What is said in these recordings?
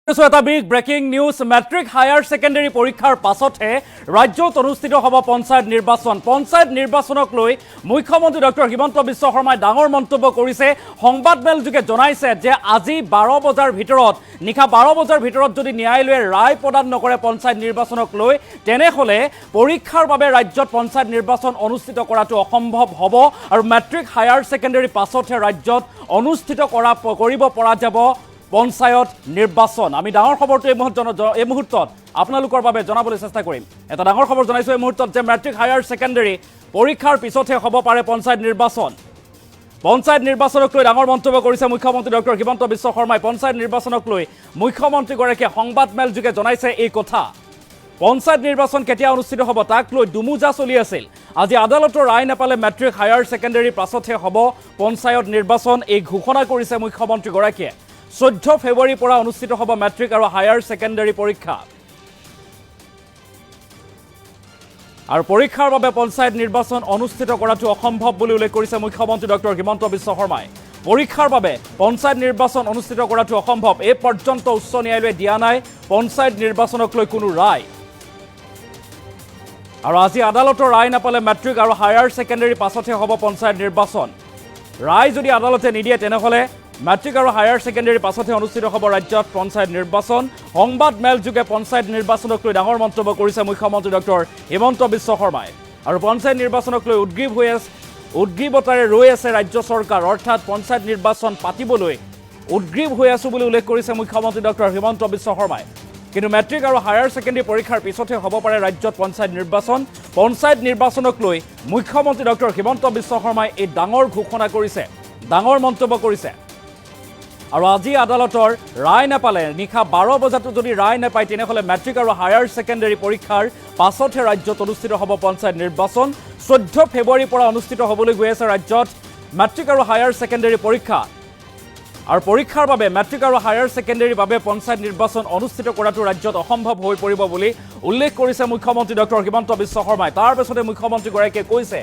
এটা big breaking news matric higher secondary পৰীক্ষাৰ পাছতহে ৰাজ্যত অনুষ্ঠিত হ'ব পঞ্চায়ত নিৰ্বাচনক লৈ মুখ্যমন্ত্ৰী ডক্টৰ হিমন্ত বিশ্ব শৰ্মাই ডাঙৰ মন্তব্য কৰিছে সংবাদমেলযোগে জনাইছে যে আজি 12 বজাৰ ভিতৰত নিশা 12 বজাৰ ভিতৰত যদি ন্যায়ালয়ে ৰায় প্ৰদান নকৰে পঞ্চায়ত নিৰ্বাচনক লৈ তেনেহলে পৰীক্ষাৰ বাবে ৰাজ্যত পঞ্চায়ত নিৰ্বাচন অনুষ্ঠিত কৰাটো অসম্ভৱ হ'ব আৰু মেট্ৰিক হায়াৰ ছেকেণ্ডেৰী পাছতহে ৰাজ্যত অনুষ্ঠিত কৰিব পৰা যাব পঞ্চায়ত নিৰ্বাচন। আমি ডাঙৰ খবৰটো এই মুহূৰ্তত আপোনালোকৰ বাবে জনাবলৈ চেষ্টা কৰিম। এটা ডাঙৰ খবৰ জনাইছো এই মুহূৰ্তত যে মেট্ৰিক হায়াৰ ছেকেণ্ডেৰী পৰীক্ষাৰ পিছতহে হ'ব পাৰে পঞ্চায়ত নিৰ্বাচন। পঞ্চায়ত নিৰ্বাচনক লৈ ডাঙৰ মন্তব্য কৰিছে মুখ্যমন্ত্ৰী ডক্টৰ হিমন্ত বিশ্ব শৰ্মাই। পঞ্চায়ত নিৰ্বাচনক লৈ মুখ্যমন্ত্ৰীগৰাকীয়ে সংবাদমেলযোগে জনাইছে এই কথা। পঞ্চায়ত নিৰ্বাচন কেতিয়া অনুষ্ঠিত হ'ব তাক লৈ দুমোজা চলি আছিল। আজি আদালতৰ ৰায় নাপালে মেট্ৰিক হায়াৰ ছেকেণ্ডেৰীৰ পাছতহে হ'ব পঞ্চায়ত নিৰ্বাচন, এই ঘোষণা কৰিছে মুখ্যমন্ত্ৰীগৰাকীয়ে। 14 ফেব্ৰুৱাৰীৰ পৰা অনুষ্ঠিত হ'ব মেট্ৰিক আৰু হায়াৰ ছেকেণ্ডেৰী পৰীক্ষা। আৰু পৰীক্ষাৰ বাবে পঞ্চায়ত নিৰ্বাচন অনুষ্ঠিত কৰাটো অসম্ভৱ বুলি উল্লেখ কৰিছে মুখ্যমন্ত্ৰী ডক্টৰ হিমন্ত বিশ্ব শৰ্মাই। পৰীক্ষাৰ বাবে পঞ্চায়ত নিৰ্বাচন অনুষ্ঠিত কৰাটো অসম্ভৱ। এই পৰ্যন্ত উচ্চ ন্যায়ালয়ে দিয়া নাই পঞ্চায়ত নিৰ্বাচনক লৈ কোনো ৰায়। আৰু আজি আদালতৰ ৰায় নাপালে মেট্ৰিক আৰু হায়াৰ ছেকেণ্ডেৰীৰ পাছতহে হ'ব পঞ্চায়ত নিৰ্বাচন। ৰায় যদি আদালতে নিদিয়ে তেনেহ'লে মেট্ৰিক আৰু হায়াৰ ছেকেণ্ডেৰীৰ পাছতহে অনুষ্ঠিত হ'ব ৰাজ্যত পঞ্চায়ত নিৰ্বাচন। সংবাদমেলযোগে পঞ্চায়ত নিৰ্বাচনক লৈ ডাঙৰ মন্তব্য কৰিছে মুখ্যমন্ত্ৰী ডক্টৰ হিমন্ত বিশ্ব শৰ্মাই। আৰু পঞ্চায়ত নিৰ্বাচনক লৈ উদ্গ্ৰীৱতাৰে ৰৈ আছে ৰাজ্য চৰকাৰ, অৰ্থাৎ পঞ্চায়ত নিৰ্বাচন পাতিবলৈ উদ্গ্ৰীৱ হৈ আছো বুলি উল্লেখ কৰিছে মুখ্যমন্ত্ৰী ডক্টৰ হিমন্ত বিশ্ব শৰ্মাই। কিন্তু মেট্ৰিক আৰু হায়াৰ ছেকেণ্ডেৰী পৰীক্ষাৰ পিছতহে হ'ব পাৰে ৰাজ্যত পঞ্চায়ত নিৰ্বাচন। পঞ্চায়ত নিৰ্বাচনক লৈ মুখ্যমন্ত্ৰী ডক্টৰ হিমন্ত বিশ্ব শৰ্মাই এই ডাঙৰ ঘোষণা কৰিছে, ডাঙৰ মন্তব্য কৰিছে। আৰু আজি আদালতৰ ৰায় নাপালে নিশা 12 বজাতো যদি ৰায় নাপায় তেনেহ'লে মেট্ৰিক আৰু হায়াৰ ছেকেণ্ডেৰী পৰীক্ষাৰ পাছতহে ৰাজ্যত অনুষ্ঠিত হ'ব পঞ্চায়ত নিৰ্বাচন। 14 ফেব্ৰুৱাৰীৰ পৰা অনুষ্ঠিত হ'বলৈ গৈ আছে ৰাজ্যত মেট্ৰিক আৰু হায়াৰ ছেকেণ্ডেৰী পৰীক্ষা। আৰু পৰীক্ষাৰ বাবে মেট্ৰিক আৰু হায়াৰ ছেকেণ্ডেৰীৰ বাবে পঞ্চায়ত নিৰ্বাচন অনুষ্ঠিত কৰাটো ৰাজ্যত অসম্ভৱ হৈ পৰিব বুলি উল্লেখ কৰিছে মুখ্যমন্ত্ৰী ডক্টৰ হিমন্ত বিশ্ব শৰ্মাই। তাৰ পাছতে মুখ্যমন্ত্ৰীগৰাকীয়ে কৈছে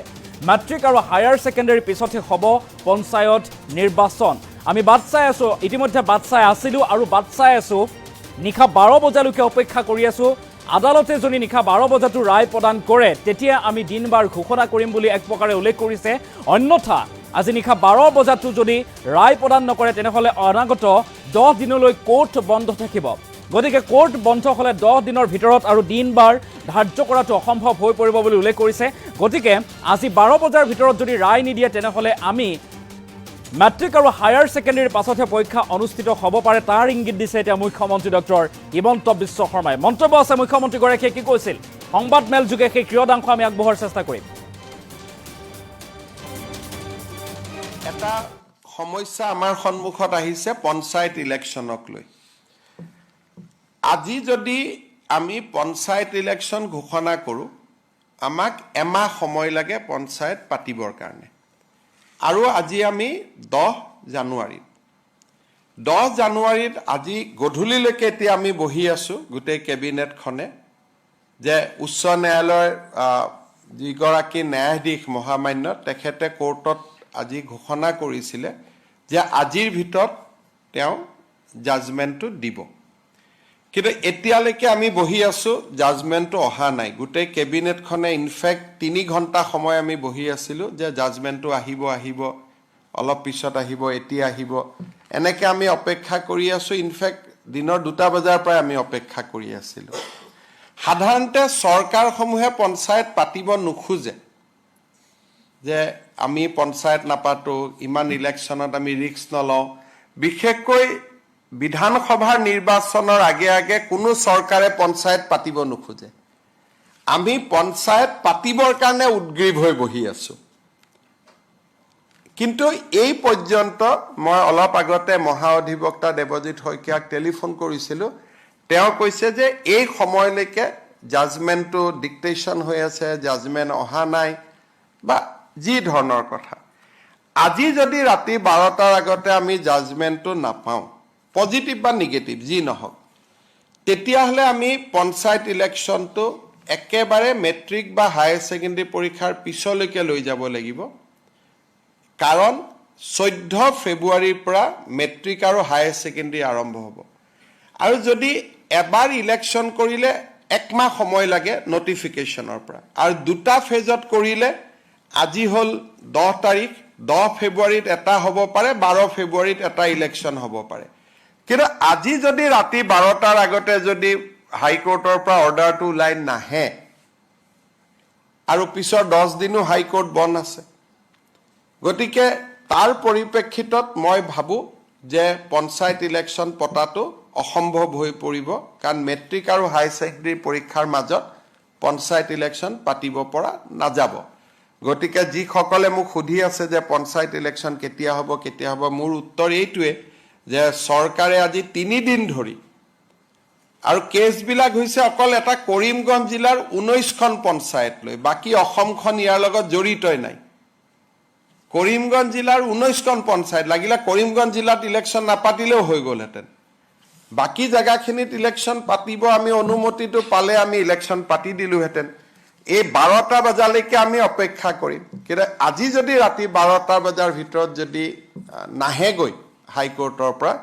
মেট্ৰিক আৰু হায়াৰ ছেকেণ্ডেৰীৰ পিছতহে হ'ব পঞ্চায়ত নিৰ্বাচন। আমি বাট চাই আছোঁ, ইতিমধ্যে বাট চাই আছিলোঁ আৰু বাট চাই আছোঁ। নিশা 12 বজালৈকে অপেক্ষা কৰি আছোঁ। আদালতে যদি নিশা 12 বজাতো ৰায় প্ৰদান কৰে তেতিয়া আমি দিনবাৰ ঘোষণা কৰিম বুলি এক প্ৰকাৰে উল্লেখ কৰিছে। অন্যথা আজি নিশা 12 বজাতো যদি ৰায় প্ৰদান নকৰে তেনেহ'লে অনাগত 10 দিনলৈ কোৰ্ট বন্ধ থাকিব। গতিকে কোৰ্ট বন্ধ হ'লে 10 দিনৰ ভিতৰত আৰু দিনবাৰ ধাৰ্য কৰাটো অসম্ভৱ হৈ পৰিব বুলি উল্লেখ কৰিছে। গতিকে আজি 12 বজাৰ ভিতৰত যদি ৰায় নিদিয়ে তেনেহ'লে আমি মেট্ৰিক আৰু হায়াৰ ছেকেণ্ডেৰীৰ পাছতহে পৰীক্ষা অনুষ্ঠিত হ'ব পাৰে, তাৰ ইংগিত দিছে এতিয়া মুখ্যমন্ত্ৰী ডক্টৰ হিমন্ত বিশ্ব শৰ্মাই। মন্তব্য আছে মুখ্যমন্ত্ৰীগৰাকীয়ে কি কৈছিল সংবাদমেলযোগে সেই ক্ৰিয়দাংশ আমি আগবঢ়োৱাৰ চেষ্টা কৰিম। এটা সমস্যা আমাৰ সন্মুখত আহিছে পঞ্চায়ত ইলেকশ্যনক লৈ। আজি যদি আমি পঞ্চায়ত ইলেকশ্যন ঘোষণা কৰোঁ আমাক এমাহ সময় লাগে পঞ্চায়ত পাতিবৰ কাৰণে। আৰু আজি আমি 10 জানুৱাৰীত আজি গধূলিলৈকে এতিয়া আমি বহি আছোঁ গোটেই কেবিনেটখনে যে উচ্চ ন্যায়ালয়ৰ যিগৰাকী ন্যায়াধীশ মহামান্য তেখেতে কোৰ্টত আজি ঘোষণা কৰিছিলে যে আজিৰ ভিতৰত তেওঁ জাজমেণ্টটো দিব। কিন্তু এতিয়ালৈকে আমি বহি আছোঁ, জাজমেণ্টটো অহা নাই। গোটেই কেবিনেটখনে ইনফেক্ট 3 ঘণ্টা সময় আমি বহি আছিলোঁ যে জাজমেণ্টটো আহিব, অলপ পিছত আহিব, এতিয়া আহিব, এনেকৈ আমি অপেক্ষা কৰি আছোঁ। ইনফেক্ট দিনৰ 2টা বজাৰ পৰাই আমি অপেক্ষা কৰি আছিলোঁ। সাধাৰণতে চৰকাৰসমূহে পঞ্চায়ত পাতিব নোখোজে যে আমি পঞ্চায়ত নাপাতোঁ, ইমান ইলেকশ্যনত আমি ৰিস্ক নলওঁ। বিশেষকৈ বিধানসভাৰ নিৰ্বাচনৰ আগে আগে কোনো চৰকাৰে পঞ্চায়ত পাতিব নোখোজে। আমি পঞ্চায়ত পাতিবৰ কাৰণে উদ্গ্ৰীৱ হৈ বহি আছোঁ। কিন্তু এই পৰ্যন্ত মই অলপ আগতে মহাঅধিবক্তা দেৱজিৎ শইকীয়াক টেলিফোন কৰিছিলোঁ। তেওঁ কৈছে যে এই সময়লৈকে জাজমেণ্টটো ডিক্টেশ্যন হৈ আছে, জাজমেণ্ট অহা নাই বা যি ধৰণৰ কথা। আজি যদি ৰাতি 12টাৰ আগতে আমি জাজমেণ্টটো নাপাওঁ, পজিটিভ বা নিগেটিভ যি নহওক, তেতিয়াহ'লে আমি পঞ্চায়ত ইলেকশ্যনটো একেবাৰে মেট্ৰিক বা হায়াৰ ছেকেণ্ডেৰী পৰীক্ষাৰ পিছলৈকে লৈ যাব লাগিব। কাৰণ 14 ফেব্ৰুৱাৰীৰ পৰা মেট্ৰিক আৰু হায়াৰ ছেকেণ্ডেৰী আৰম্ভ হ'ব। আৰু যদি এবাৰ ইলেকশ্যন কৰিলে একমাহ সময় লাগে নটিফিকেশ্যনৰ পৰা আৰু দুটা ফেজত কৰিলে আজি হ'ল 10 তাৰিখ 10 ফেব্ৰুৱাৰীত এটা হ'ব পাৰে 12 ফেব্ৰুৱাৰীত এটা ইলেকশ্যন হ'ব পাৰে কিন্তু আজি যদি ৰাতি 12টাৰ আগতে যদি হাইকোৰ্টৰ পৰা অৰ্ডাৰটো ওলাই নাহে আৰু পিছৰ 10 দিনো হাইকোৰ্ট বন্ধ আছে গতিকে তাৰ পৰিপ্ৰেক্ষিতত মই ভাবো যে পঞ্চায়ত ইলেকশ্যন পতাটো অসম্ভৱ হৈ পৰিব কাৰণ মেট্ৰিক আৰু হাই ছেকেণ্ডাৰী পৰীক্ষাৰ মাজত পঞ্চায়ত ইলেকশ্যন পাতিব পৰা নাযাব গতিকে যিসকলে মোক সুধি আছে যে পঞ্চায়ত ইলেকশ্যন কেতিয়া হ'ব মোৰ উত্তৰ এইটোৱে যে চৰকাৰে আজি 3 দিন ধৰি আৰু কেছবিলাক হৈছে অকল এটা কৰিমগঞ্জ জিলাৰ 19খন পঞ্চায়ত লৈ বাকি অসমখন ইয়াৰ লগত জড়িতই নাই কৰিমগঞ্জ জিলাৰ 19খন পঞ্চায়ত লাগিলে কৰিমগঞ্জ জিলাত ইলেকশ্যন নাপাতিলেও হৈ গ'লহেঁতেন বাকি জায়গাখিনিত ইলেকশ্যন পাতিব আমি অনুমতিটো পালে আমি ইলেকশ্যন পাতি দিলোহেঁতেন এই 12টা বজালৈকে আমি অপেক্ষা কৰিম কিন্তু আজি যদি ৰাতি 12টা বজাৰ ভিতৰত যদি নাহেগৈ হাইকোৰ্টৰ পৰা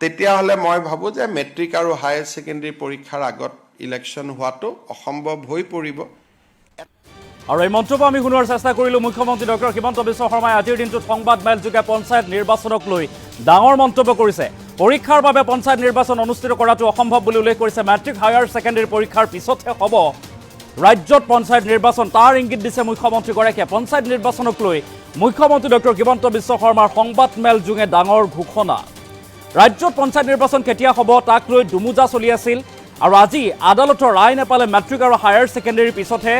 তেতিয়াহ'লে মই ভাবো যে মেট্ৰিক আৰু হায়াৰ ছেকেণ্ডাৰী পৰীক্ষাৰ আগত ইলেকশ্যন হোৱাটো অসম্ভৱ হৈ পৰিব আৰু এই মন্তব্য আমি শুনোৱাৰ চেষ্টা কৰিলোঁ মুখ্যমন্ত্ৰী ডক্টৰ হিমন্ত বিশ্ব শৰ্মাই আজিৰ দিনটোত সংবাদ মেলযোগে পঞ্চায়ত নিৰ্বাচনক লৈ ডাঙৰ মন্তব্য কৰিছে পৰীক্ষাৰ বাবে পঞ্চায়ত নিৰ্বাচন অনুষ্ঠিত কৰাটো অসম্ভৱ বুলি উল্লেখ কৰিছে মেট্ৰিক হায়াৰ ছেকেণ্ডাৰী পৰীক্ষাৰ পিছতহে হ'ব ৰাজ্যত পঞ্চায়ত নিৰ্বাচন তাৰ ইংগিত দিছে মুখ্যমন্ত্ৰীগৰাকীয়ে পঞ্চায়ত নিৰ্বাচনক লৈ মুখ্যমন্ত্ৰী ডক্টৰ হিমন্ত বিশ্ব শৰ্মাৰ সংবাদ মেলযোগে ডাঙৰ ঘোষণা ৰাজ্যত পঞ্চায়ত নিৰ্বাচন কেতিয়া হ'ব তাক লৈ দুমোজা চলি আছিল আৰু আজি আদালতৰ ৰায় নেপালে মেট্ৰিক আৰু হায়াৰ ছেকেণ্ডাৰীৰ পিছতহে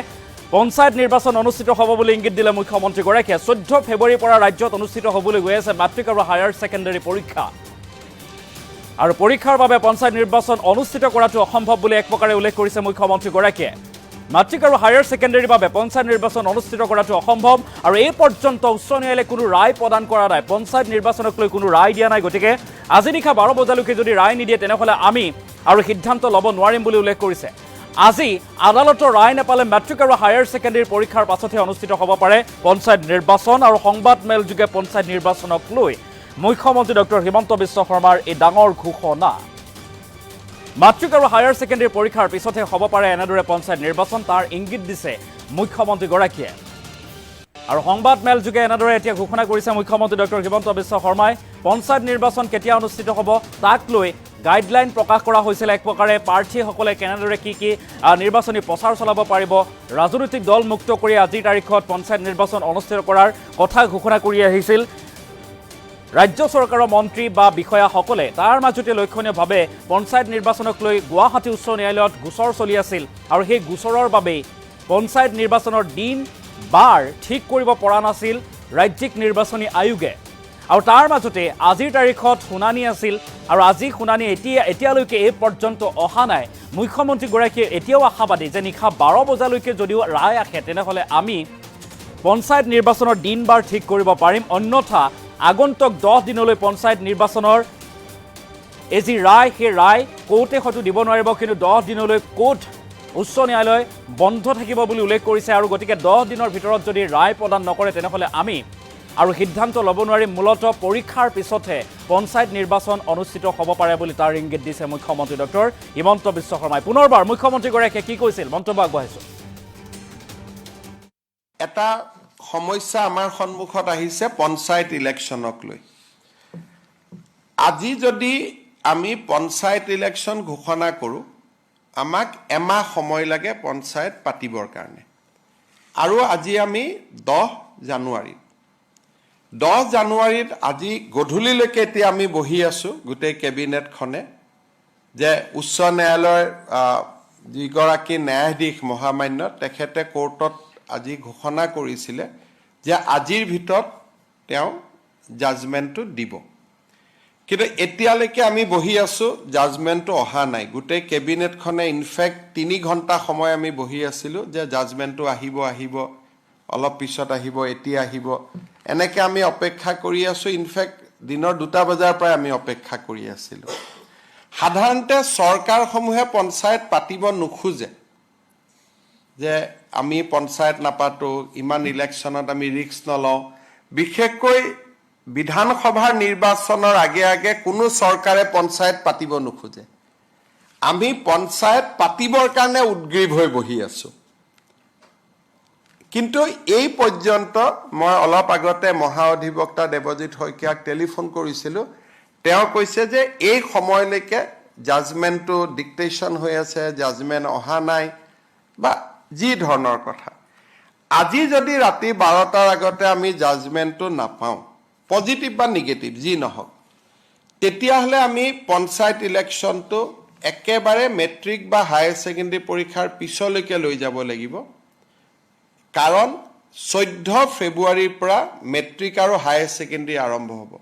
পঞ্চায়ত নিৰ্বাচন অনুষ্ঠিত হ'ব বুলি ইংগিত দিলে মুখ্যমন্ত্ৰীগৰাকীয়ে 14 ফেব্ৰুৱাৰীৰ পৰা ৰাজ্যত অনুষ্ঠিত হ'বলৈ গৈ আছে মেট্ৰিক আৰু হায়াৰ ছেকেণ্ডাৰী পৰীক্ষা আৰু পৰীক্ষাৰ বাবে পঞ্চায়ত নিৰ্বাচন অনুষ্ঠিত কৰাটো অসম্ভৱ বুলি এক প্ৰকাৰে উল্লেখ কৰিছে মুখ্যমন্ত্ৰীগৰাকীয়ে মেট্ৰিক আৰু হায়াৰ ছেকেণ্ডাৰীৰ বাবে পঞ্চায়ত নিৰ্বাচন অনুষ্ঠিত কৰাটো অসম্ভৱ আৰু এই পৰ্যন্ত উচ্চ ন্যায়ালয়ে কোনো ৰায় প্ৰদান কৰা নাই পঞ্চায়ত নিৰ্বাচনক লৈ কোনো ৰায় দিয়া নাই গতিকে আজি নিশা 12 বজালৈকে যদি ৰায় নিদিয়ে তেনেহ'লে আমি আৰু সিদ্ধান্ত ল'ব নোৱাৰিম বুলি উল্লেখ কৰিছে আজি আদালতৰ ৰায় নেপালে মেট্ৰিক আৰু হায়াৰ ছেকেণ্ডাৰী পৰীক্ষাৰ পাছতহে অনুষ্ঠিত হ'ব পাৰে পঞ্চায়ত নিৰ্বাচন আৰু সংবাদ মেলযোগে পঞ্চায়ত নিৰ্বাচনক লৈ মুখ্যমন্ত্ৰী ডক্টৰ হিমন্ত বিশ্ব শৰ্মাৰ এই ডাঙৰ ঘোষণা মেট্ৰিক আৰু হায়াৰ ছেকেণ্ডাৰী পৰীক্ষাৰ পিছতহে হ'ব পাৰে এনেদৰে পঞ্চায়ত নিৰ্বাচন তাৰ ইংগিত দিছে মুখ্যমন্ত্ৰীগৰাকীয়ে আৰু সংবাদ মেলযোগে এনেদৰে এতিয়া ঘোষণা কৰিছে মুখ্যমন্ত্ৰী ডক্টৰ হিমন্ত বিশ্ব শৰ্মাই পঞ্চায়ত নিৰ্বাচন কেতিয়া অনুষ্ঠিত হ'ব তাক লৈ গাইডলাইন প্ৰকাশ কৰা হৈছিল এক প্ৰকাৰে প্ৰাৰ্থীসকলে কেনেদৰে কি নিৰ্বাচনী প্ৰচাৰ চলাব পাৰিব ৰাজনৈতিক দল মুক্ত কৰি আজিৰ তাৰিখত পঞ্চায়ত নিৰ্বাচন অনুষ্ঠিত কৰাৰ কথা ঘোষণা কৰি আহিছিল ৰাজ্য চৰকাৰৰ মন্ত্ৰী বা বিষয়াসকলে তাৰ মাজতে লক্ষণীয়ভাৱে পঞ্চায়ত নিৰ্বাচনক লৈ গুৱাহাটী উচ্চ ন্যায়ালয়ত গোচৰ চলি আছিল আৰু সেই গোচৰৰ বাবেই পঞ্চায়ত নিৰ্বাচনৰ দিন বাৰ ঠিক কৰিব পৰা নাছিল ৰাজ্যিক নিৰ্বাচনী আয়োগে আৰু তাৰ মাজতে আজিৰ তাৰিখত শুনানি আছিল আৰু আজি শুনানি এতিয়ালৈকে এই পৰ্যন্ত অহা নাই মুখ্যমন্ত্ৰীগৰাকীয়ে এতিয়াও আশাবাদী যে নিশা 12 বজালৈকে যদিও ৰায় আহে তেনেহ'লে আমি পঞ্চায়ত নিৰ্বাচনৰ দিন বাৰ ঠিক কৰিব পাৰিম অন্যথা আগন্তুক 10 দিনলৈ পঞ্চায়ত নিৰ্বাচনৰ এই যি ৰায় সেই ৰায় কোৰ্টে হয়তো দিব নোৱাৰিব কিন্তু 10 দিনলৈ কোৰ্ট উচ্চ ন্যায়ালয় বন্ধ থাকিব বুলি উল্লেখ কৰিছে আৰু গতিকে 10 দিনৰ ভিতৰত যদি ৰায় প্ৰদান নকৰে তেনেহ'লে আমি আৰু সিদ্ধান্ত ল'ব নোৱাৰিম মূলতঃ পৰীক্ষাৰ পিছতহে পঞ্চায়ত নিৰ্বাচন অনুষ্ঠিত হ'ব পাৰে বুলি তাৰ ইংগিত দিছে মুখ্যমন্ত্ৰী ডক্টৰ হিমন্ত বিশ্ব শৰ্মাই পুনৰবাৰ মুখ্যমন্ত্ৰীগৰাকীয়ে কি কৈছিল মন্তব্য আগবঢ়াইছোঁ এটা সমস্যা আমাৰ সন্মুখত আহিছে পঞ্চায়ত ইলেকশ্যনক লৈ আজি যদি আমি পঞ্চায়ত ইলেকশ্যন ঘোষণা কৰোঁ আমাক এমাহ সময় লাগে পঞ্চায়ত পাতিবৰ কাৰণে আৰু আজি আমি 10 জানুৱাৰীত আজি গধূলিলৈকে এতিয়া আমি বহি আছোঁ গোটেই কেবিনেটখনে যে উচ্চ ন্যায়ালয়ৰ যিগৰাকী ন্যায়াধীশ মহামান্য তেখেতে কোৰ্টত আজি ঘোষণা কৰিছিলে যে আজিৰ ভিতৰত তেওঁ জাজমেণ্টটো দিব কিন্তু এতিয়ালৈকে আমি বহি আছোঁ জাজমেণ্টটো অহা নাই গোটেই কেবিনেটখনে ইনফেক্ট 3 ঘণ্টা সময় আমি বহি আছিলোঁ যে জাজমেণ্টটো আহিব অলপ পিছত আহিব এতিয়া আহিব এনেকৈ আমি অপেক্ষা কৰি আছোঁ ইনফেক্ট দিনৰ 2টা বজাৰ পৰাই আমি অপেক্ষা কৰি আছিলোঁ সাধাৰণতে চৰকাৰসমূহে পঞ্চায়ত পাতিব নোখোজে যে আমি পঞ্চায়ত নাপাতোঁ ইমান ইলেকশ্যনত আমি ৰিস্ক নলওঁ বিশেষকৈ বিধানসভাৰ নিৰ্বাচনৰ আগে আগে কোনো চৰকাৰে পঞ্চায়ত পাতিব নোখোজে আমি পঞ্চায়ত পাতিবৰ কাৰণে উদ্গ্ৰীৱ হৈ বহি আছো কিন্তু এই পৰ্যন্ত মই অলপ আগতে মহা অধিবক্তা দেৱজিৎ শইকীয়াক টেলিফোন কৰিছিলোঁ তেওঁ কৈছে যে এই সময়লৈকে জাজমেণ্টটো ডিক্টেশ্যন হৈ আছে জাজমেণ্ট অহা নাই বা যি ধৰণৰ কথা আজি যদি ৰাতি 12টাৰ আগতে আমি জাজমেণ্টটো নাপাওঁ পজিটিভ বা নিগেটিভ যি নহওক তেতিয়াহ'লে আমি পঞ্চায়ত ইলেকশ্যনটো একেবাৰে মেট্ৰিক বা হায়াৰ ছেকেণ্ডেৰী পৰীক্ষাৰ পিছলৈকে লৈ যাব লাগিব কাৰণ 14 ফেব্ৰুৱাৰীৰ পৰা মেট্ৰিক আৰু হায়াৰ ছেকেণ্ডেৰী আৰম্ভ হ'ব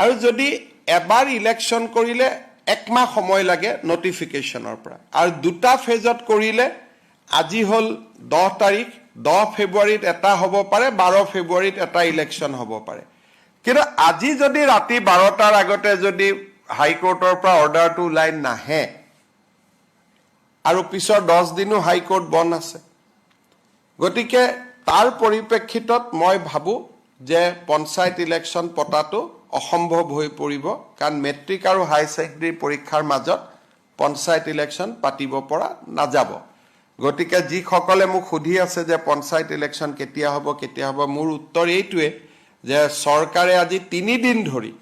আৰু যদি এবাৰ ইলেকশ্যন কৰিলে একমাহ সময় লাগে নটিফিকেশ্যনৰ পৰা আৰু দুটা ফেজত কৰিলে আজি হ'ল 10 তাৰিখ 10 ফেব্ৰুৱাৰীত এটা হ'ব পাৰে 12 ফেব্ৰুৱাৰীত এটা ইলেকশ্যন হ'ব পাৰে কিন্তু আজি যদি ৰাতি 12টাৰ আগতে যদি হাইকোৰ্টৰ পৰা অৰ্ডাৰটো ওলাই নাহে আৰু পিছৰ 10 দিনো হাইকোৰ্ট বন্ধ আছে গতিকে তাৰ পৰিপ্ৰেক্ষিতত মই ভাবোঁ যে পঞ্চায়ত ইলেকশ্যন পতাটো অসম্ভৱ হৈ পৰিব কাৰণ মেট্ৰিক আৰু হাই ছেকেণ্ডেৰী পৰীক্ষাৰ মাজত পঞ্চায়ত ইলেকশ্যন পাতিব পৰা নাযাব গতিকে যিসকলে মোক সুধি আছে যে পঞ্চায়ত ইলেকশ্যন কেতিয়া হ'ব মোৰ উত্তৰ এইটোৱে যে চৰকাৰে আজি 3 দিন ধৰি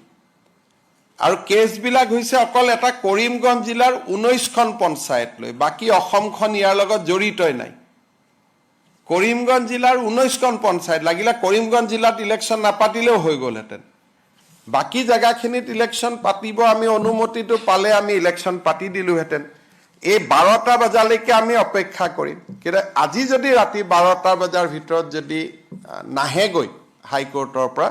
আৰু কেছবিলাক হৈছে অকল এটা কৰিমগঞ্জ জিলাৰ 19খন পঞ্চায়ত লৈ বাকী অসমখন ইয়াৰ লগত জড়িতই নাই কৰিমগঞ্জ জিলাৰ 19খন পঞ্চায়ত লাগিলে কৰিমগঞ্জ জিলাত ইলেকশ্যন নাপাতিলেও হৈ গ'লহেঁতেন বাকী জায়গাখিনিত ইলেকশ্যন পাতিব আমি অনুমতিটো পালে আমি ইলেকশ্যন পাতি দিলোহেঁতেন এই 12টা বজালৈকে আমি অপেক্ষা কৰিম কিন্তু আজি যদি ৰাতি 12টা বজাৰ ভিতৰত যদি নাহেগৈ হাইকোৰ্টৰ পৰা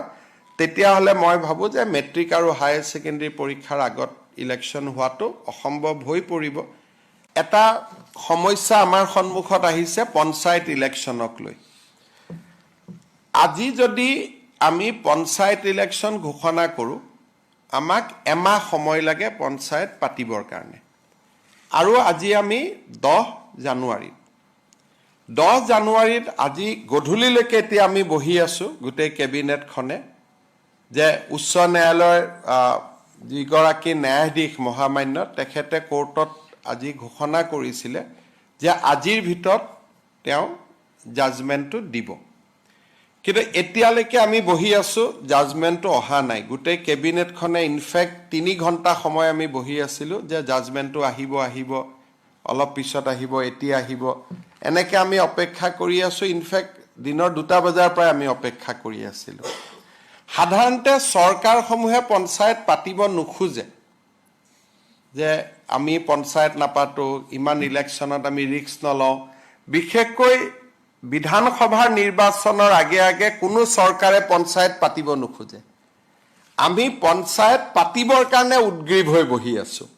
তেতিয়াহ'লে মই ভাবোঁ যে মেট্ৰিক আৰু হায়াৰ ছেকেণ্ডেৰী পৰীক্ষাৰ আগত ইলেকশ্যন হোৱাটো অসম্ভৱ হৈ পৰিব এটা সমস্যা আমাৰ সন্মুখত আহিছে পঞ্চায়ত ইলেকশ্যনক লৈ আজি যদি আমি পঞ্চায়ত ইলেকশ্যন ঘোষণা কৰোঁ আমাক এমাহ সময় লাগে পঞ্চায়ত পাতিবৰ কাৰণে আৰু আজি আমি 10 জানুৱাৰীত আজি গধূলিলৈকে এতিয়া আমি বহি আছোঁ গোটেই কেবিনেটখনে যে উচ্চ ন্যায়ালয়ৰ যিগৰাকী ন্যায়াধীশ মহামান্য তেখেতে কোৰ্টত আজি ঘোষণা কৰিছিলে যে আজিৰ ভিতৰত তেওঁ জাজমেণ্টটো দিব কিন্তু এতিয়ালৈকে আমি বহি আছোঁ জাজমেণ্টটো অহা নাই গোটেই কেবিনেটখনে ইনফেক্ট 3 ঘণ্টা সময় আমি বহি আছিলোঁ যে জাজমেণ্টটো আহিব অলপ পিছত আহিব এতিয়া আহিব এনেকৈ আমি অপেক্ষা কৰি আছোঁ ইনফেক্ট দিনৰ 2টা বজাৰ পৰাই আমি অপেক্ষা কৰি আছিলোঁ সাধাৰণতে চৰকাৰসমূহে পঞ্চায়ত পাতিব নোখোজে যে আমি পঞ্চায়ত নাপাতো ইমান ইলেকশ্যনত আমি ৰিস্ক নলওঁ বিশেষকৈ বিধানসভাৰ নিৰ্বাচনৰ আগে কোনো চৰকাৰে পঞ্চায়ত পাতিব নোখোজে আমি পঞ্চায়ত পাতিবৰ কাৰণে উদ্গ্ৰীৱ হৈ বহি আছোঁ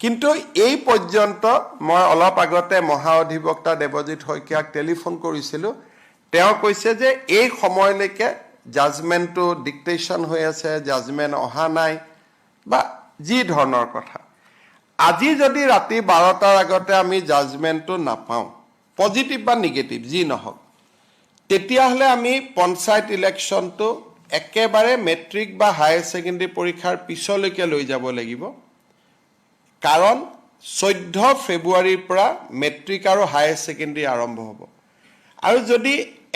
কিন্তু এই পৰ্যন্ত মই অলপ আগতে মহা অধিবক্তা দেৱজিৎ শইকীয়াক টেলিফোন কৰিছিলোঁ তেওঁ কৈছে যে এই সময়লৈকে জাজমেণ্টটো ডিক্টেশ্যন হৈ আছে জাজমেণ্ট অহা নাই বা যি ধৰণৰ কথা আজি যদি ৰাতি 12টাৰ আগতে আমি জাজমেণ্টটো নাপাওঁ পজিটিভ বা নিগেটিভ যি নহওক তেতিয়াহ'লে আমি পঞ্চায়ত ইলেকশ্যনটো একেবাৰে মেট্ৰিক বা হায়াৰ ছেকেণ্ডেৰী পৰীক্ষাৰ পিছলৈকে লৈ যাব লাগিব কাৰণ 14 ফেব্ৰুৱাৰীৰ পৰা মেট্ৰিক আৰু হায়াৰ ছেকেণ্ডেৰী আৰম্ভ হ'ব আৰু যদি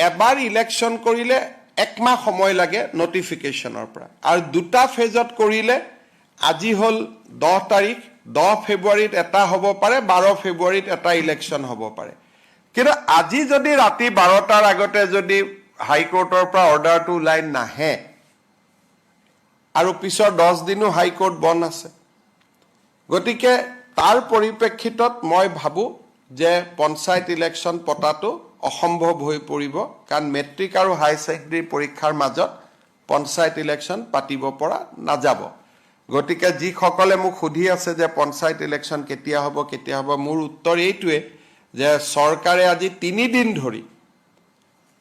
এবাৰ ইলেকশ্যন কৰিলে একমাহ সময় লাগে নটিফিকেশ্যনৰ পৰা আৰু দুটা ফেজত কৰিলে আজি হ'ল 10 তাৰিখ 10 ফেব্ৰুৱাৰীত এটা হ'ব পাৰে 12 ফেব্ৰুৱাৰীত এটা ইলেকশ্যন হ'ব পাৰে কিন্তু আজি যদি ৰাতি 12টাৰ আগতে যদি হাইকোৰ্টৰ পৰা অৰ্ডাৰটো ওলাই নাহে আৰু পিছৰ 10 দিনো হাইকোৰ্ট বন্ধ আছে গতিকে তাৰ পৰিপ্ৰেক্ষিতত মই ভাবোঁ যে পঞ্চায়ত ইলেকশ্যন পতাটো অসম্ভৱ হৈ পৰিব কাৰণ মেট্ৰিক আৰু হায়াৰ ছেকেণ্ডেৰী পৰীক্ষাৰ মাজত পঞ্চায়ত ইলেকশ্যন পাতিব পৰা নাযাব গতিকে যিসকলে মোক সুধি আছে যে পঞ্চায়ত ইলেকশ্যন কেতিয়া হ'ব মোৰ উত্তৰ এইটোৱে যে চৰকাৰে আজি 3 দিন ধৰি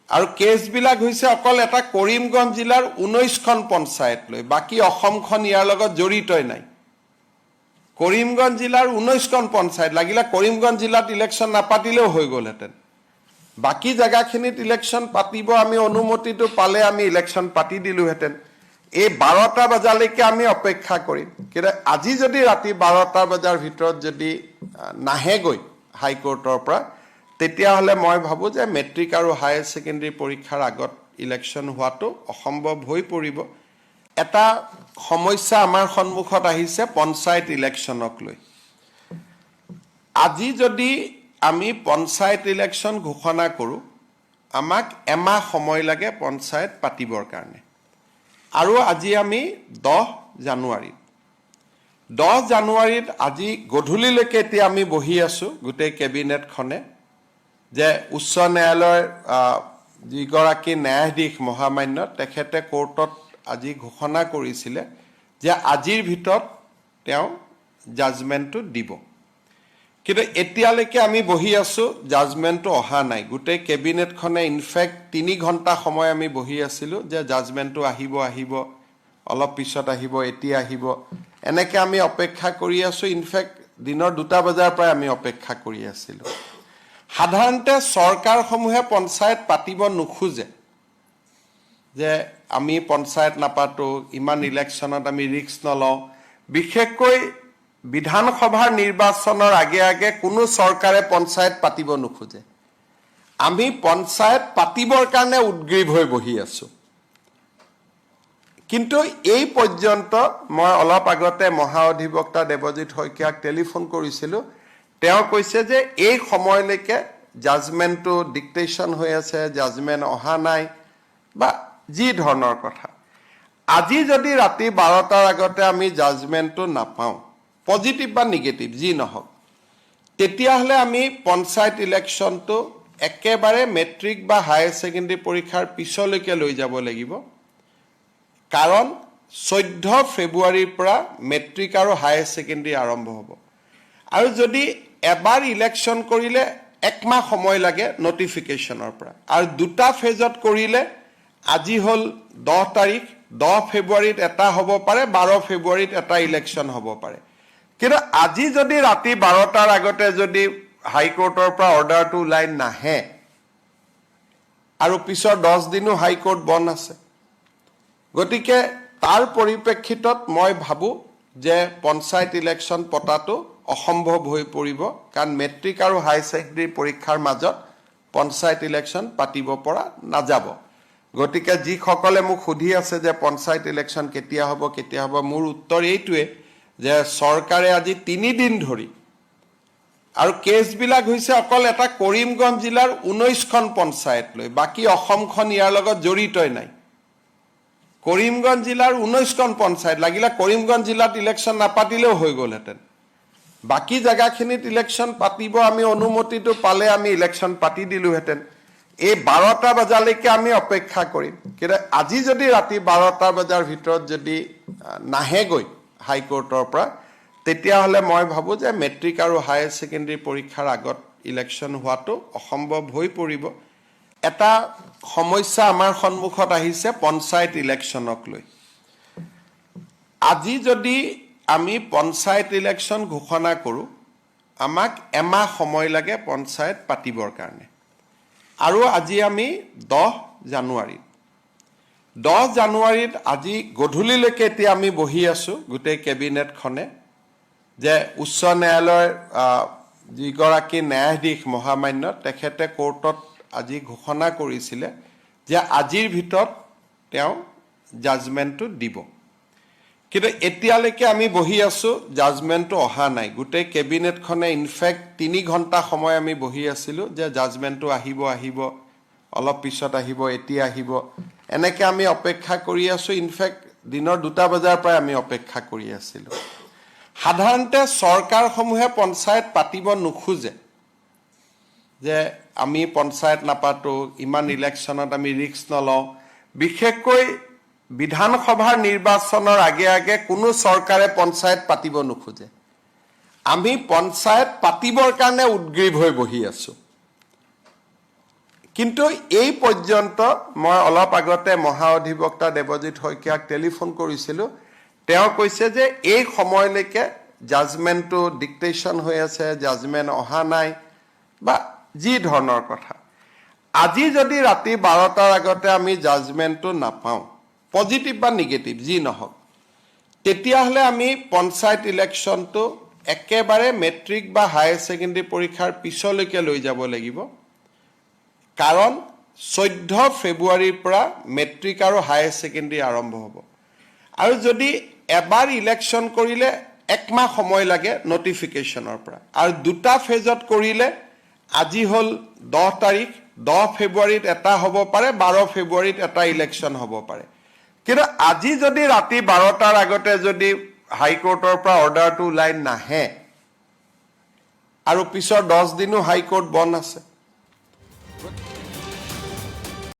আৰু কেছবিলাক হৈছে অকল এটা কৰিমগঞ্জ জিলাৰ 19খন পঞ্চায়ত লৈ বাকী অসমখন ইয়াৰ লগত জড়িতই নাই কৰিমগঞ্জ জিলাৰ 19খন পঞ্চায়ত লাগিলে কৰিমগঞ্জ জিলাত ইলেকশ্যন নাপাতিলেও হৈ গ'লহেঁতেন বাকী জায়গাখিনিত ইলেকশ্যন পাতিব আমি অনুমতিটো পালে আমি ইলেকশ্যন পাতি দিলোহেঁতেন এই 12টা বজালৈকে আমি অপেক্ষা কৰিম কিন্তু আজি যদি ৰাতি 12টা বজাৰ ভিতৰত যদি নাহেগৈ হাইকোৰ্টৰ পৰা তেতিয়াহ'লে মই ভাবোঁ যে মেট্ৰিক আৰু হায়াৰ ছেকেণ্ডেৰী পৰীক্ষাৰ আগত ইলেকশ্যন হোৱাটো অসম্ভৱ হৈ পৰিব এটা সমস্যা আমাৰ সন্মুখত আহিছে পঞ্চায়ত ইলেকশ্যনক লৈ আজি যদি আমি পঞ্চায়ত ইলেকশ্যন ঘোষণা কৰোঁ আমাক এমাহ সময় লাগে পঞ্চায়ত পাতিবৰ কাৰণে আৰু আজি আমি 10 জানুৱাৰীত আজি গধূলিলৈকে এতিয়া আমি বহি আছোঁ গোটেই কেবিনেটখনে যে উচ্চ ন্যায়ালয়ৰ যিগৰাকী ন্যায়াধীশ মহামান্য তেখেতে কোৰ্টত আজি ঘোষণা কৰিছিলে যে আজিৰ ভিতৰত তেওঁ জাজমেণ্টটো দিব কিন্তু এতিয়ালৈকে আমি বহি আছোঁ জাজমেণ্টটো অহা নাই গোটেই কেবিনেটখনে ইনফেক্ট 3 ঘণ্টা সময় আমি বহি আছিলোঁ যে জাজমেণ্টটো আহিব অলপ পিছত আহিব এতিয়া আহিব এনেকৈ আমি অপেক্ষা কৰি আছোঁ ইনফেক্ট দিনৰ 2টা বজাৰ পৰাই আমি অপেক্ষা কৰি আছিলোঁ সাধাৰণতে চৰকাৰসমূহে পঞ্চায়ত পাতিব নোখোজে যে আমি পঞ্চায়ত নাপাতো ইমান ইলেকশ্যনত আমি ৰিস্ক নলওঁ বিশেষকৈ বিধানসভাৰ নিৰ্বাচনৰ আগে কোনো চৰকাৰে পঞ্চায়ত পাতিব নোখোজে আমি পঞ্চায়ত পাতিবৰ কাৰণে উদ্গ্ৰীৱ হৈ বহি আছোঁ কিন্তু এই পৰ্যন্ত মই অলপ আগতে মহাঅধিবক্তা দেৱজিৎ শইকীয়াক টেলিফোন কৰিছিলোঁ তেওঁ কৈছে যে এই সময়লৈকে জাজমেণ্টটো ডিক্টেশ্যন হৈ আছে জাজমেণ্ট অহা নাই বা যি ধৰণৰ কথা আজি যদি ৰাতি 12টাৰ আগতে আমি জাজমেণ্টটো নাপাওঁ পজিটিভ বা নিগেটিভ যি নহওক তেতিয়াহ'লে আমি পঞ্চায়ত ইলেকশ্যনটো একেবাৰে মেট্ৰিক বা হায়াৰ ছেকেণ্ডেৰী পৰীক্ষাৰ পিছলৈকে লৈ যাব লাগিব কাৰণ 14 ফেব্ৰুৱাৰীৰ পৰা মেট্ৰিক আৰু হায়াৰ ছেকেণ্ডেৰী আৰম্ভ হ'ব আৰু যদি এবাৰ ইলেকশ্যন কৰিলে একমাহ সময় লাগে নটিফিকেশ্যনৰ পৰা আৰু 2টা ফেজত কৰিলে আজি হ'ল 10 তাৰিখ 10 ফেব্ৰুৱাৰীত এটা হ'ব পাৰে 12 ফেব্ৰুৱাৰীত এটা ইলেকশ্যন হ'ব পাৰে কিন্তু আজি যদি ৰাতি 12টাৰ আগতে যদি হাইকোৰ্টৰ পৰা অৰ্ডাৰটো ওলাই নাহে আৰু পিছৰ 10 দিনো হাইকোৰ্ট বন্ধ আছে গতিকে তাৰ পৰিপ্ৰেক্ষিতত মই ভাবোঁ যে পঞ্চায়ত ইলেকশ্যন পতাটো অসম্ভৱ হৈ পৰিব কাৰণ মেট্ৰিক আৰু হায়াৰ ছেকেণ্ডেৰী পৰীক্ষাৰ মাজত পঞ্চায়ত ইলেকশ্যন পাতিব পৰা নাযাব গতিকে যিসকলে মোক সুধি আছে যে পঞ্চায়ত ইলেকশ্যন কেতিয়া হ'ব মোৰ উত্তৰ এইটোৱে যে চৰকাৰে আজি 3 দিন ধৰি আৰু কেছবিলাক হৈছে অকল এটা কৰিমগঞ্জ জিলাৰ 19খন পঞ্চায়ত লৈ বাকী অসমখন ইয়াৰ লগত জড়িতই নাই কৰিমগঞ্জ জিলাৰ 19খন পঞ্চায়ত লাগিলে কৰিমগঞ্জ জিলাত ইলেকশ্যন নাপাতিলেও হৈ গ'লহেঁতেন বাকী জায়গাখিনিত ইলেকশ্যন পাতিব আমি অনুমতিটো পালে আমি ইলেকশ্যন পাতি দিলোহেঁতেন এই 12টা বজালৈকে আমি অপেক্ষা কৰিম কিন্তু আজি যদি ৰাতি 12টা বজাৰ ভিতৰত যদি নাহেগৈ হাইকোৰ্টৰ পৰা তেতিয়াহ'লে মই ভাবোঁ যে মেট্ৰিক আৰু হায়াৰ ছেকেণ্ডেৰী পৰীক্ষাৰ আগত ইলেকশ্যন হোৱাটো অসম্ভৱ হৈ পৰিব এটা সমস্যা আমাৰ সন্মুখত আহিছে পঞ্চায়ত ইলেকশ্যনক লৈ আজি যদি আমি পঞ্চায়ত ইলেকশ্যন ঘোষণা কৰোঁ আমাক এমাহ সময় লাগে পঞ্চায়ত পাতিবৰ কাৰণে আৰু আজি আমি 10 জানুৱাৰীত আজি গধূলিলৈকে এতিয়া আমি বহি আছোঁ গোটেই কেবিনেটখনে যে উচ্চ ন্যায়ালয়ৰ যিগৰাকী ন্যায়াধীশ মহামান্য তেখেতে কোৰ্টত আজি ঘোষণা কৰিছিলে যে আজিৰ ভিতৰত তেওঁ জাজমেণ্টটো দিব কিন্তু এতিয়ালৈকে আমি বহি আছোঁ জাজমেণ্টটো অহা নাই গোটেই কেবিনেটখনে ইনফেক্ট 3 ঘণ্টা সময় আমি বহি আছিলোঁ যে জাজমেণ্টটো আহিব অলপ পিছত আহিব এতিয়া আহিব এনেকৈ আমি অপেক্ষা কৰি আছোঁ ইনফেক্ট দিনৰ 2টা বজাৰ পৰাই আমি অপেক্ষা কৰি আছিলোঁ সাধাৰণতে চৰকাৰসমূহে পঞ্চায়ত পাতিব নোখোজে যে আমি পঞ্চায়ত নাপাতো ইমান ইলেকশ্যনত আমি ৰিস্ক নলওঁ বিশেষকৈ বিধানসভাৰ নিৰ্বাচনৰ আগে কোনো চৰকাৰে পঞ্চায়ত পাতিব নোখোজে আমি পঞ্চায়ত পাতিবৰ কাৰণে উদ্গ্ৰীৱ হৈ বহি আছোঁ কিন্তু এই পৰ্যন্ত মই অলপ আগতে মহাঅধিবক্তা দেৱজিৎ শইকীয়াক টেলিফোন কৰিছিলোঁ তেওঁ কৈছে যে এই সময়লৈকে জাজমেণ্টটো ডিক্টেশ্যন হৈ আছে জাজমেণ্ট অহা নাই বা যি ধৰণৰ কথা আজি যদি ৰাতি 12টাৰ আগতে আমি জাজমেণ্টটো নাপাওঁ পজিটিভ বা নিগেটিভ যি নহওক তেতিয়াহ'লে আমি পঞ্চায়ত ইলেকশ্যনটো একেবাৰে মেট্ৰিক বা হায়াৰ ছেকেণ্ডেৰী পৰীক্ষাৰ পিছলৈকে লৈ যাব লাগিব কাৰণ 14 ফেব্ৰুৱাৰীৰ পৰা মেট্ৰিক আৰু হায়াৰ ছেকেণ্ডেৰী আৰম্ভ হ'ব আৰু যদি এবাৰ ইলেকশ্যন কৰিলে একমাহ সময় লাগে নটিফিকেশ্যনৰ পৰা আৰু দুটা ফেজত কৰিলে আজি হ'ল 10 তাৰিখ 10 ফেব্ৰুৱাৰীত এটা হ'ব পাৰে 12 ফেব্ৰুৱাৰীত এটা ইলেকশ্যন হ'ব পাৰে কিন্তু আজি যদি ৰাতি 12টাৰ আগতে যদি হাইকোৰ্টৰ পৰা অৰ্ডাৰটো ওলাই নাহে আৰু পিছৰ 10 দিনো হাইকোৰ্ট বন্ধ আছে